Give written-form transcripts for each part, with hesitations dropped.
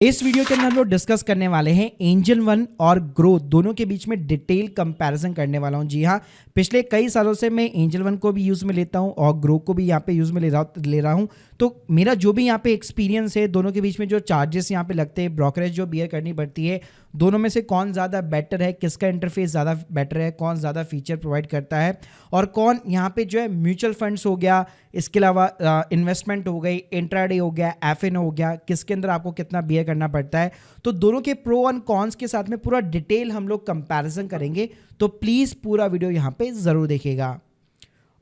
इस वीडियो के अंदर हम लोग डिस्कस करने वाले हैं एंजल वन और ग्रो दोनों के बीच में डिटेल कंपैरिजन करने वाला हूं। जी हाँ, पिछले कई सालों से मैं एंजल वन को भी यूज़ में लेता हूं और ग्रो को भी यहाँ पे यूज़ में ले रहा हूं। तो मेरा जो भी यहाँ पे एक्सपीरियंस है, दोनों के बीच में जो चार्जेस यहाँ पे लगते हैं, ब्रोकरेज जो बियर करनी पड़ती है, दोनों में से कौन ज़्यादा बेटर है, किसका इंटरफेस ज़्यादा बेटर है, कौन ज़्यादा फीचर प्रोवाइड करता है और कौन यहाँ पे जो है म्यूचुअल फंड्स हो गया, इसके अलावा इन्वेस्टमेंट हो गई, इंट्राडे हो गया, एफएन हो गया, किसके अंदर आपको कितना बियर करना पड़ता है। तो दोनों के प्रो एंड कॉन्स के साथ में पूरा डिटेल हम लोग कंपैरिजन करेंगे। तो प्लीज़ पूरा वीडियो यहाँ पे ज़रूर देखिएगा।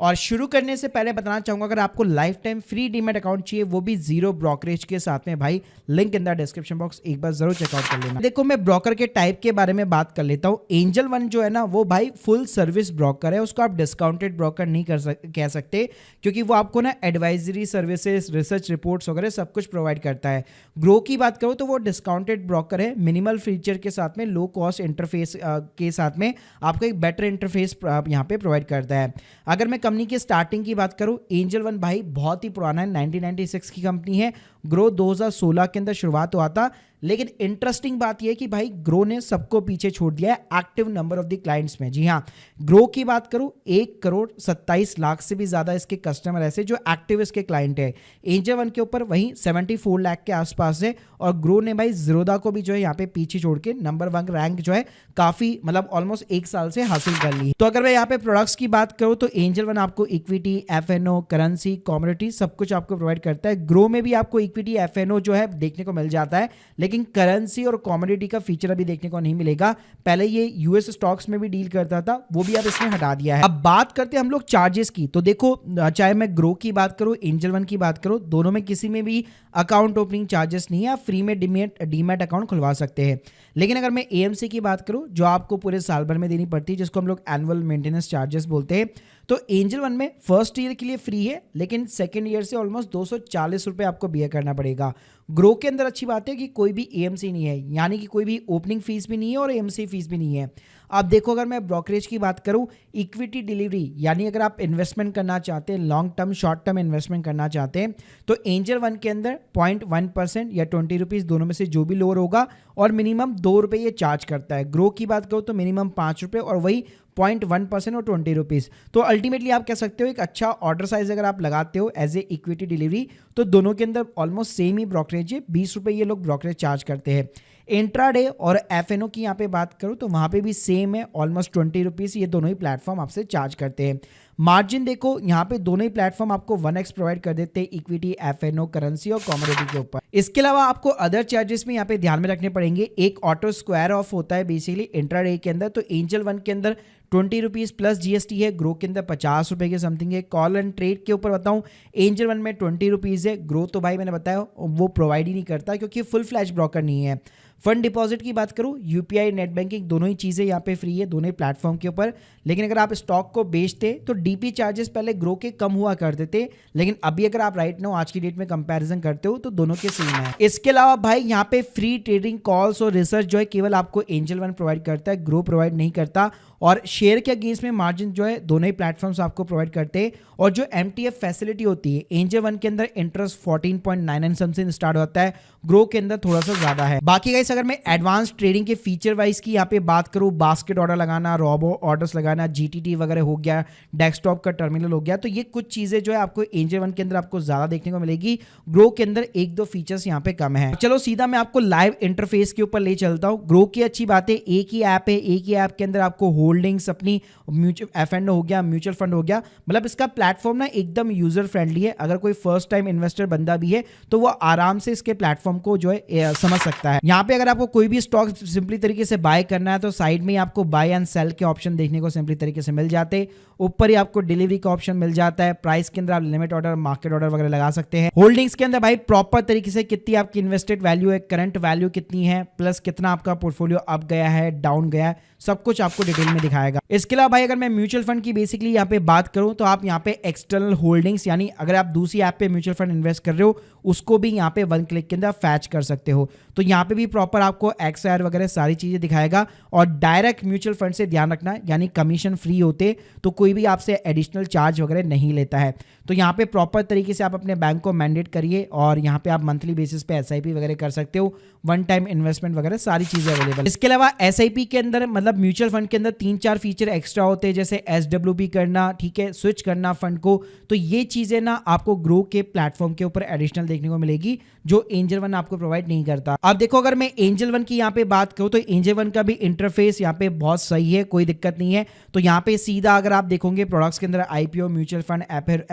और शुरू करने से पहले बताना चाहूंगा, अगर आपको life time free demat account चाहिए, वो भी जीरो ब्रोकरेज के साथ में, भाई link in the description box, एक बार जरूर चेकआउट कर लेना। देखो, मैं ब्रोकर के टाइप के बारे में बात कर लेता हूं। एंजल वन जो है ना, वो भाई फुल सर्विस ब्रोकर है, उसको आप डिस्काउंटेड ब्रोकर नहीं कह सकते, क्योंकि वो आपको ना एडवाइजरी सर्विसेज, रिसर्च रिपोर्ट्स वगैरह सब कुछ प्रोवाइड करता है। ग्रो की बात करो तो वो डिस्काउंटेड ब्रोकर है, मिनिमल फीचर के साथ में, लो कॉस्ट इंटरफेस के साथ में आपको एक बेटर इंटरफेस यहाँ पे प्रोवाइड करता है। अगर मैं कंपनी के स्टार्टिंग की बात करूं, एंजल वन भाई बहुत ही पुराना है, 1996 की कंपनी है। ग्रो 2016 के अंदर शुरुआत हुआ था। लेकिन इंटरेस्टिंग बात यह है कि भाई ग्रो ने सबको पीछे छोड़ दिया है active number of the clients में। जी हाँ, ग्रो की बात करूं, 1,27,00,000 से भी ज्यादा इसके कस्टमर ऐसे जो एक्टिव इसके क्लाइंट है। एंजल वन के ऊपर वहीं 74 लाख के आसपास है और ग्रो ने भाई ज़ीरोधा को भी जो है यहाँ पे पीछे छोड़ के नंबर 1 रैंक जो है काफी मतलब ऑलमोस्ट 1 साल से हासिल कर ली। तो अगर मैं यहाँ पे प्रोडक्ट्स की बात करूँ तो एंजल वन आपको इक्विटी, एफएनओ, करेंसी, कमोडिटी सब कुछ आपको प्रोवाइड करता है। ग्रो में भी आपको इक्विटी, एफएनओ जो है देखने को मिल जाता है, लेकिन करेंसी और कमोडिटी का फीचर अभी देखने को नहीं मिलेगा। पहले ये यूएस स्टॉक्स में भी डील करता था, वो भी अब इसने हटा दिया है। अब बात करते हैं हम लोग चार्जेस की। तो देखो, चाहे मैं ग्रो की बात करूं, एंजल वन की बात करूं, दोनों में किसी में भी अकाउंट ओपनिंग चार्जेस नहीं है, आप फ्री में डीमैट अकाउंट खुलवा सकते हैं। लेकिन अगर मैं एएमसी की बात करूं, जो आपको पूरे साल भर में देनी पड़ती है, जिसको हम लोग एनुअल मेंटेनेंस चार्जेस बोलते हैं, तो एंजल वन में फर्स्ट ईयर के लिए फ्री है, लेकिन सेकेंड ईयर से ऑलमोस्ट 240 रुपये आपको बियर करना पड़ेगा। ग्रो के अंदर अच्छी बात है कि कोई भी एएमसी नहीं है, यानी कि कोई भी ओपनिंग फीस भी नहीं है और एएमसी फीस भी नहीं है। अब देखो, अगर मैं ब्रोकरेज की बात करूं, इक्विटी डिलीवरी, यानी अगर आप इन्वेस्टमेंट करना चाहते हैं, long term short term investment करना चाहते हैं, तो एंजल वन के अंदर 0.1% या 20 रुपीज़ दोनों में से जो भी लोअर होगा, और मिनिमम 2 रुपये ये चार्ज करता है। ग्रो की बात करो तो मिनिमम 5 रुपये और वही 0.1% और 20 रुपीज़। तो अल्टीमेटली आप कह सकते हो एक अच्छा ऑर्डर साइज अगर आप लगाते हो एज ए इक्विटी डिलीवरी, तो दोनों के अंदर ऑलमोस्ट सेम ही ब्रोकरेज है, 20 रुपये ये लोग ब्रोकरेज चार्ज करते हैं। इंट्राडे और एफएनओ की यहाँ पे बात करूँ तो वहाँ पे भी सेम है, ऑलमोस्ट 20 रुपीज़ ये दोनों ही प्लेटफॉर्म आपसे चार्ज करते हैं। मार्जिन देखो, यहाँ पे दोनों ही प्लेटफॉर्म आपको 1x प्रोवाइड कर देते हैं, इक्विटी, एफएनओ, करेंसी और कमोडिटी के ऊपर। इसके अलावा आपको अदर चार्जेस में यहाँ पे ध्यान में रखने पड़ेंगे। एक ऑटो स्क्वायर ऑफ होता है बेसिकली इंट्राडे के अंदर, तो एंजल वन के अंदर 20 रुपीज़ प्लस जीएसटी है, ग्रो के अंदर 50 रुपये के समथिंग है। कॉल एंड ट्रेड के ऊपर बताऊं, एंजल वन में 20 रुपीज़ है, ग्रो तो भाई मैंने बताया वो प्रोवाइड ही नहीं करता क्योंकि फुल फ्लैश ब्रोकर नहीं है। फंड डिपॉजिट की बात करूं, यूपीआई, नेट बैंकिंग दोनों ही चीज़ें यहाँ पे फ्री है दोनों ही प्लेटफॉर्म के ऊपर। लेकिन अगर आप स्टॉक को बेचते तो डीपी चार्जेस पहले ग्रो के कम हुआ करते थे, लेकिन अभी अगर आप राइट नाउ आज की डेट में कंपैरिजन करते हो तो दोनों के सेम है। इसके अलावा भाई यहाँ पे फ्री ट्रेडिंग कॉल्स और रिसर्च जो है केवल आपको एंजल वन प्रोवाइड करता है, ग्रो प्रोवाइड नहीं करता। और शेयर के अगेंस्ट में मार्जिन जो है दोनों ही प्लेटफॉर्म्स आपको प्रोवाइड करते हैं। और जो एमटीएफ फैसिलिटी होती है, एंजल वन के अंदर इंटरेस्ट 14.99 समथिंग स्टार्ट होता है, ग्रो के अंदर थोड़ा सा ज्यादा है। बाकी गाइस, अगर मैं एडवांस ट्रेडिंग के फीचर वाइज की यहाँ पे बात करूँ, बास्केट ऑर्डर लगाना, रोबो ऑर्डर्स लगाना, जीटीटी वगैरह हो गया, डेस्कटॉप का टर्मिनल हो गया, तो ये कुछ चीजें जो है आपको एंजल वन के अंदर आपको ज्यादा देखने को मिलेगी। ग्रो के अंदर 1-2 फीचर्स यहाँ पे कम है। चलो सीधा मैं आपको लाइव इंटरफेस के ऊपर ले चलता हूँ। ग्रो की अच्छी बात है, एक ही ऐप है, एक ही ऐप के अंदर आपको होल्डिंग्स, अपनी म्यूचुअल एफएनओ हो गया, म्यूचुअल फंड हो गया, मतलब इसका प्लेटफॉर्म ना एकदम यूजर फ्रेंडली है। अगर कोई फर्स्ट टाइम इन्वेस्टर बंदा भी है तो वो आराम से इसके प्लेटफॉर्म को जो है समझ सकता है। यहाँ पे अगर आपको कोई भी स्टॉक सिंपली तरीके से बाय करना है तो साइड में ही आपको बाय एंड सेल के ऑप्शन देखने को सिंपली तरीके से मिल जाते हैं। ऊपर ही आपको डिलीवरी का ऑप्शन मिल जाता है। प्राइस के अंदर आप लिमिट ऑर्डर, मार्केट ऑर्डर वगैरह लगा सकते हैं। होल्डिंग्स के अंदर भाई प्रॉपर तरीके से कितनी आपकी इन्वेस्टेड वैल्यू है, करंट वैल्यू कितनी है, प्लस कितना आपका पोर्टफोलियो अप गया है, डाउन गया है, सब कुछ आपको डिटेल में दिखाएगा। इसके अलावा भाई अगर मैं म्यूचुअल फंड की बेसिकली यहाँ पे बात करूँ तो आप यहाँ पे एक्सटर्नल होल्डिंग्स, यानी अगर आप दूसरी ऐप पे म्यूचुअल फंड इन्वेस्ट कर रहे हो उसको भी यहाँ पे वन क्लिक के अंदर फैच कर सकते हो। तो यहाँ पे भी प्रॉपर आपको XR वगैरह सारी चीज़ें दिखाएगा। और डायरेक्ट म्यूचुअल फंड से ध्यान रखना, यानी कमीशन फ्री होते तो कोई भी आपसे एडिशनल चार्ज वगैरह नहीं लेता है। तो यहाँ पे प्रॉपर तरीके से आप अपने बैंक को मैंडेट करिए और यहाँ पे आप मंथली बेसिस पे SIP वगैरह कर सकते हो, वन टाइम इन्वेस्टमेंट वगैरह सारी चीज़ें अवेलेबल। इसके अलावा SIP के अंदर मतलब म्यूचुअल फंड के अंदर 3-4 फीचर एक्स्ट्रा होते हैं, जैसे SWP करना, ठीक है, स्विच करना फंड को। तो ये चीज़ें ना आपको ग्रो के प्लेटफॉर्म के ऊपर एडिशनल देखने को मिलेगी जो एंजल वन आपको प्रोवाइड नहीं करता। अब देखो अगर मैं एंजल वन की यहाँ पे बात करूँ तो एंजल वन का भी इंटरफेस यहाँ पे बहुत सही है, कोई दिक्कत नहीं है। तो यहाँ पे सीधा अगर आप देखोगे प्रोडक्ट्स के अंदर IPO, mutual fund,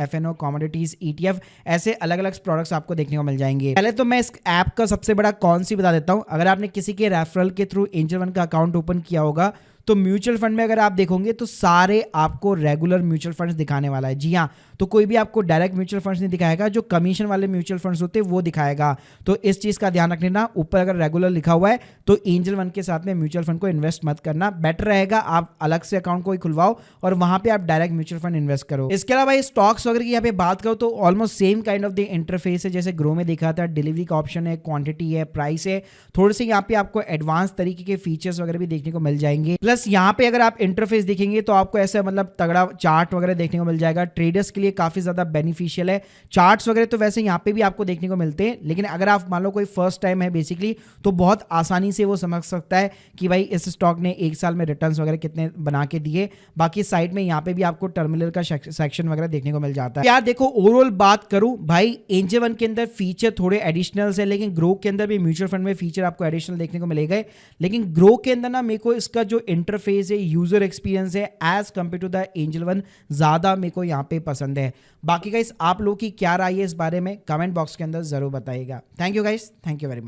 FNO, commodities, ETF, ऐसे अलग अलग प्रोडक्ट्स आपको देखने को मिल जाएंगे। पहले तो मैं इस ऐप का सबसे बड़ा कौन सी बता देता हूँ। अगर आपने किसी के रेफरल के थ्रू एंजल वन का अकाउंट ओपन किया होगा तो म्यूचुअल फंड में अगर आप देखोगे तो सारे आपको रेगुलर म्यूचुअल फंड्स दिखाने वाला है। जी हाँ, तो कोई भी आपको डायरेक्ट म्यूचुअल फंड्स नहीं दिखाएगा, जो कमीशन वाले म्यूचुअल फंड्स होते हैं वो दिखाएगा। तो इस चीज़ का ध्यान रख लेना, ऊपर अगर रेगुलर लिखा हुआ है तो एंजल वन के साथ में म्यूचुअल फंड को इन्वेस्ट मत करना, बेटर रहेगा आप अलग से अकाउंट को खुलवाओ और वहां पे आप डायरेक्ट म्यूचुअल फंड इन्वेस्ट करो। इसके अलावा स्टॉक्स वगैरह की यहाँ पे बात करो तो almost same kind of the interface है जैसे ग्रो में देखा था। डिलीवरी का ऑप्शन है, क्वांटिटी है, प्राइस है, थोड़े से यहाँ पे आपको एडवांस तरीके के फीचर्स वगैरह भी देखने को मिल जाएंगे। प्लस यहाँ पे अगर आप इंटरफेस देखेंगे तो आपको ऐसा मतलब तगड़ा चार्ट वगैरह देखने को मिल जाएगा। ट्रेडर्स के लिए काफी ज्यादा बेनिफिशियल है। चार्ट्स वगैरह तो वैसे यहाँ पे भी आपको देखने को मिलते हैं, लेकिन अगर आप मान लो कोई फर्स्ट टाइम है बेसिकली तो बहुत आसानी से वो समझ सकता है कि भाई इस स्टॉक ने 1 साल में रिटर्न्स वगैरह कितने बना के दिए। बाकी साइड में यहाँ पे भी आपको टर्मिनल का सेक्शन वगैरह देखने को मिल जाता है। यार देखो ओवरऑल बात करूं भाई, एंजल वन के अंदर फीचर थोड़े एडिशनल्स है, लेकिन ग्रो के अंदर भी म्यूचुअल फंड में फीचर आपको एडिशनल देखने को मिलेगा। लेकिन ग्रो के अंदर ना मेरे को इसका जो इंटरफेस है, यूजर एक्सपीरियंस है, as compare to the Angel One ज्यादा मेरे को यहाँ पे पसंद है। बाकी गाइस आप लोग की क्या राय है इस बारे में कमेंट बॉक्स के अंदर जरूर बताइएगा। Thank you guys, thank you very much.